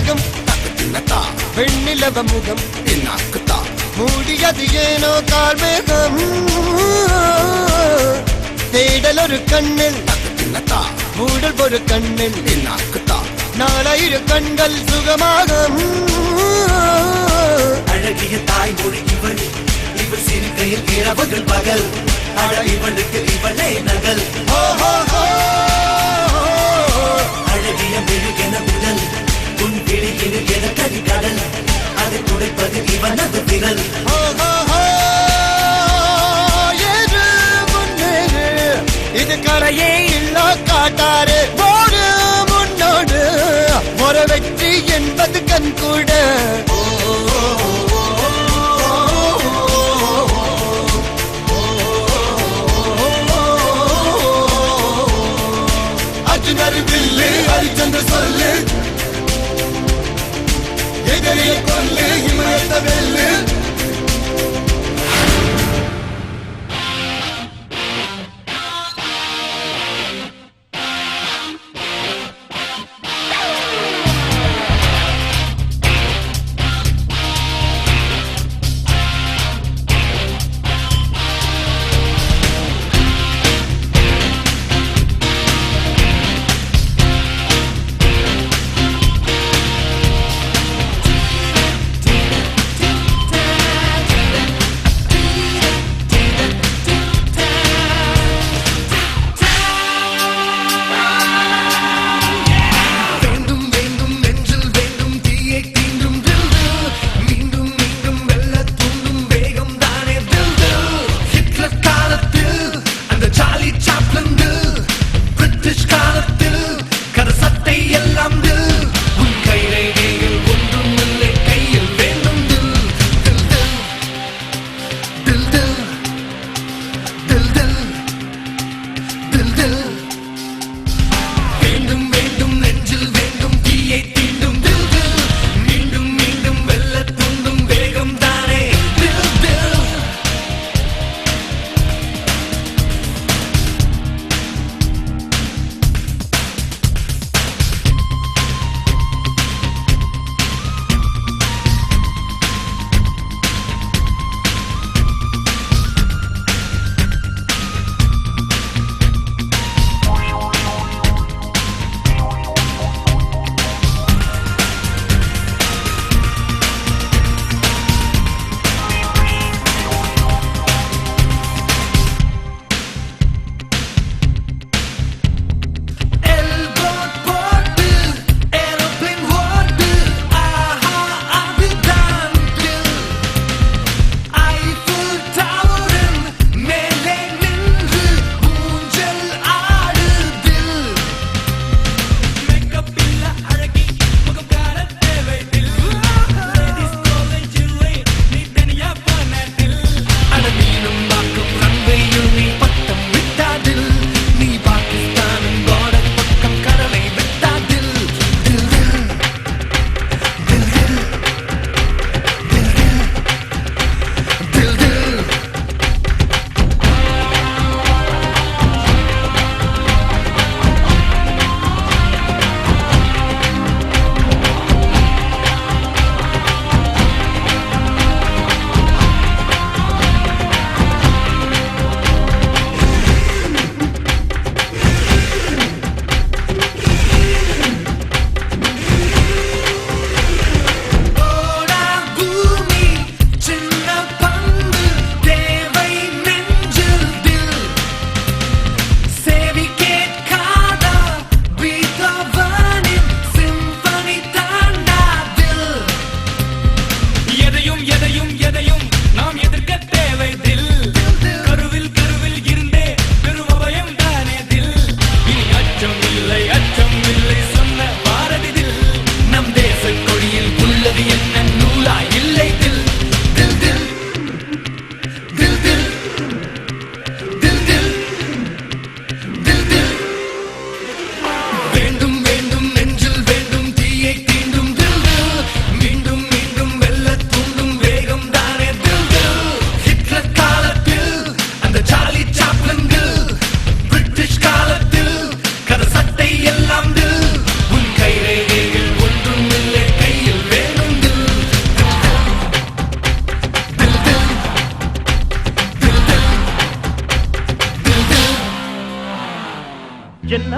நகம் வெண்ணிலவ முகம் மூடியது ஏனோ கார்மேகம் தேடல் ஒரு கண்ணில் மூடல் ஒரு கண்ணில் நாளையிரு கண்கள் சுகமாக அழகிய தாய்மொழி இவள் இவள் சிறுகையில் இரவுகள் பகல் அழ இவளுக்கு இவளே நகல் அழகிய மெழுகென உடல் உன் விழியில் என கரி கடல் அதை துடைப்பது இவனது விரல் இது கரையே இல்ல காட்டாரு போடு முன்னோடு ஒரு வெற்றி என்பது கண் கூட அர்ஜுனர் வில்லு ஹரிச்சந்திர சொல்லு எதிரிய கொல்லு இமயத்த வெல்லு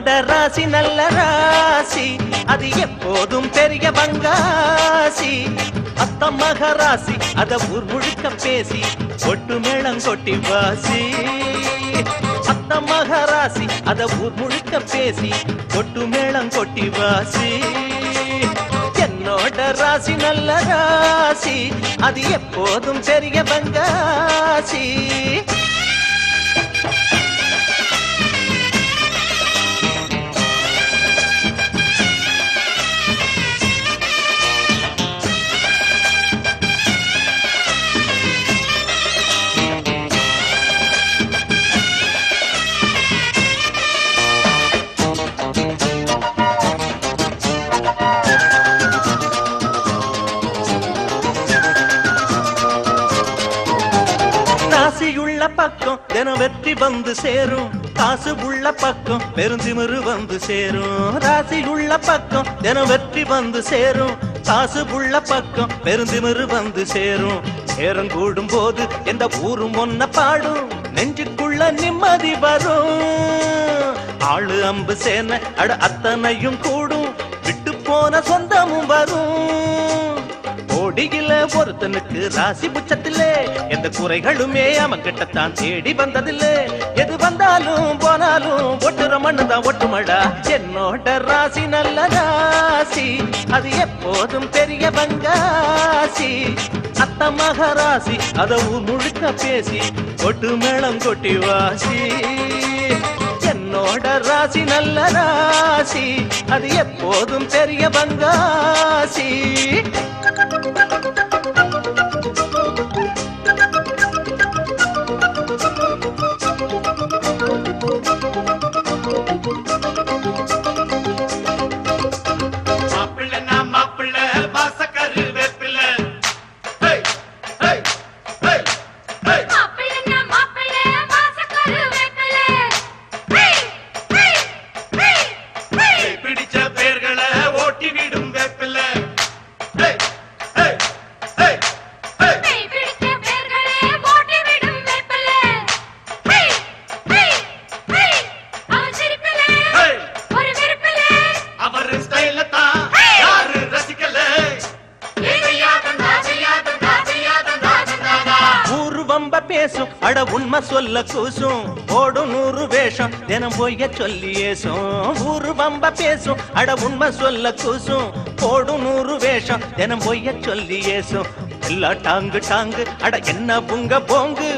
என்னோட ராசி நல்ல ராசி, அது எப்போதும் பெரிய பங்காசி. அத்த மகராசி அத ஊர் முழுக்க பேசி ஒட்டு மேளம் கொட்டி வாசி. அத்த மகராசி அத ஊர் முழுக்க பேசி ஒட்டு மேளம் கொட்டி வாசி. என்னோட ராசி நல்ல ராசி, அது எப்போதும் பெரிய பங்காசி. உள்ள பக்கம் தினம் வெற்றி வந்து சேரும், காசு உள்ள பக்கம் பெருந்திமிரு வந்து சேரும். ராசி உள்ள பக்கம் தினம் வெற்றி வந்து சேரும், காசு உள்ள பக்கம் பெருந்திமிரு வந்து சேரும். நேரம் கூடும் போது எந்த ஊரும் ஒன்ன பாடும், நெஞ்சுக்குள்ள நிம்மதி வரும். ஆளு அம்பு சேன அட அத்தனையும் கூடும், விட்டு போன சொந்தமும் வரும். கோடியில ஒருத்தனுக்கு ராசி புச்சத்திலே எந்த குறைகளுமே அவன் கிட்டத்தான் தேடி வந்ததில்லை. எது வந்தாலும் போனாலும் ஒட்டுற மண்ணுதான் ஒட்டுமடா. என்னோட ராசி நல்ல ராசி, அது எப்போதும் பெரிய பங்காசி. அத்த மகராசி அத ஊர் முழுக்க பேசி ஒட்டு மேளம் கொட்டி வாசி. என்னோட ராசி நல்ல ராசி, அது எப்போதும் பெரிய பங்காசி. பேசும் அட உண்மை சொல்ல கூசும், ஓடும் 100 வேஷம் தினம் பொய்ய சொல்லி ஏசும். ஊரு பம்ப பேசும் அட உண்மை சொல்ல கூசும், ஓடும் 100 வேஷம் தினம் பொய்ய சொல்லி ஏசும். எல்லா டாங்கு டாங்கு அட என்ன புங்க போங்கு,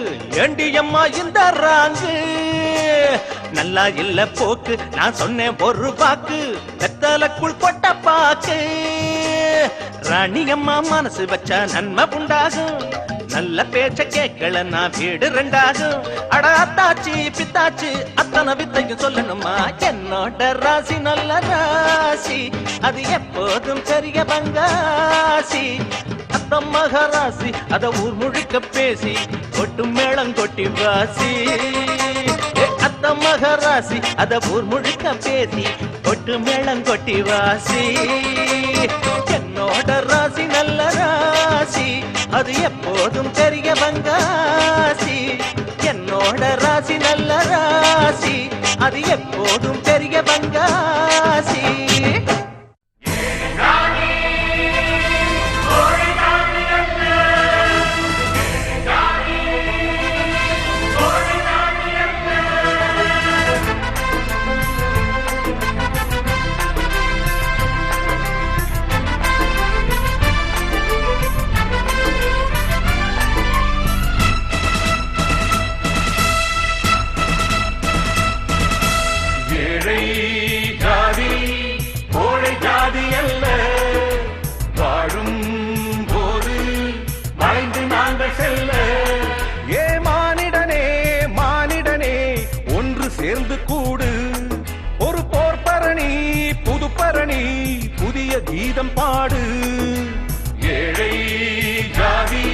ஏண்டி அம்மா இந்த ராங்கு. நல்லா இல்ல போக்கு நான் சொன்னேன் ஒரு பாக்கு, வெத்தலக்குள் கொட்ட பாக்கு. ராணி அம்மா மனசு வச்சா நன்மை உண்டாகும், நல்ல பேச்ச கேட்கல நான் வீடு 2 ஆகும். அட அத்தாச்சி பித்தாச்சி அத்தனை வித்தையும் சொல்லணுமா. என்னோட ராசி நல்ல ராசி, அது எப்போதும் பெரிய பங்காசி. அத்த மகராசி அத ஊர் முழுக்க பேசி கொட்டு மேளம் கொட்டி வாசி. அத்த மகராசி அத ஊர் முழுக்க பேசி கொட்டு மேளம் கொட்டி வாசி. என்னோட ராசி நல்ல ராசி, அது எப்போதும் பெரிய பங்காசி. என்னோட ராசி நல்ல ராசி, அது எப்போதும் பெரிய பங்காசி. சேர்ந்து கூடு ஒரு போர் பரணி, புது பரணி, புதிய கீதம் பாடு. ஏழை ஜாதி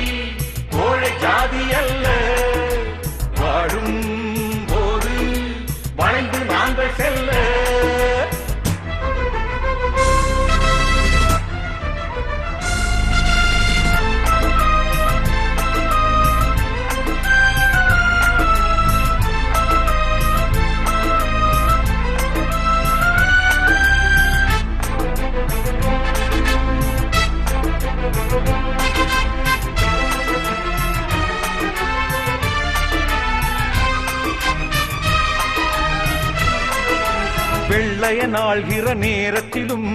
கோழை ஜாதி அல்ல, வாழும் போது வளைந்து நாங்கள் செல்ல. வெள்ளையன் ஆள்கிற நேரத்திலும்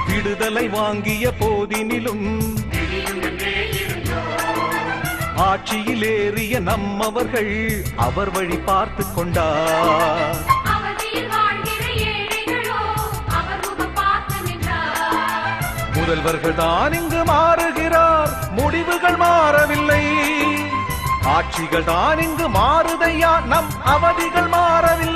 விடுதலை வாங்கிய போதினிலும் ஆட்சியில் ஏறிய நம்மவர்கள் அவர் வழி பார்த்து கொண்டார். முதல்வர்கள் தான் இங்கு மாறுகிறார், முடிவுகள் மாறவில்லை. ஆட்சிகள் தான் இங்கு மாறுதையா, நம் அவதிகள் மாறவில்லை.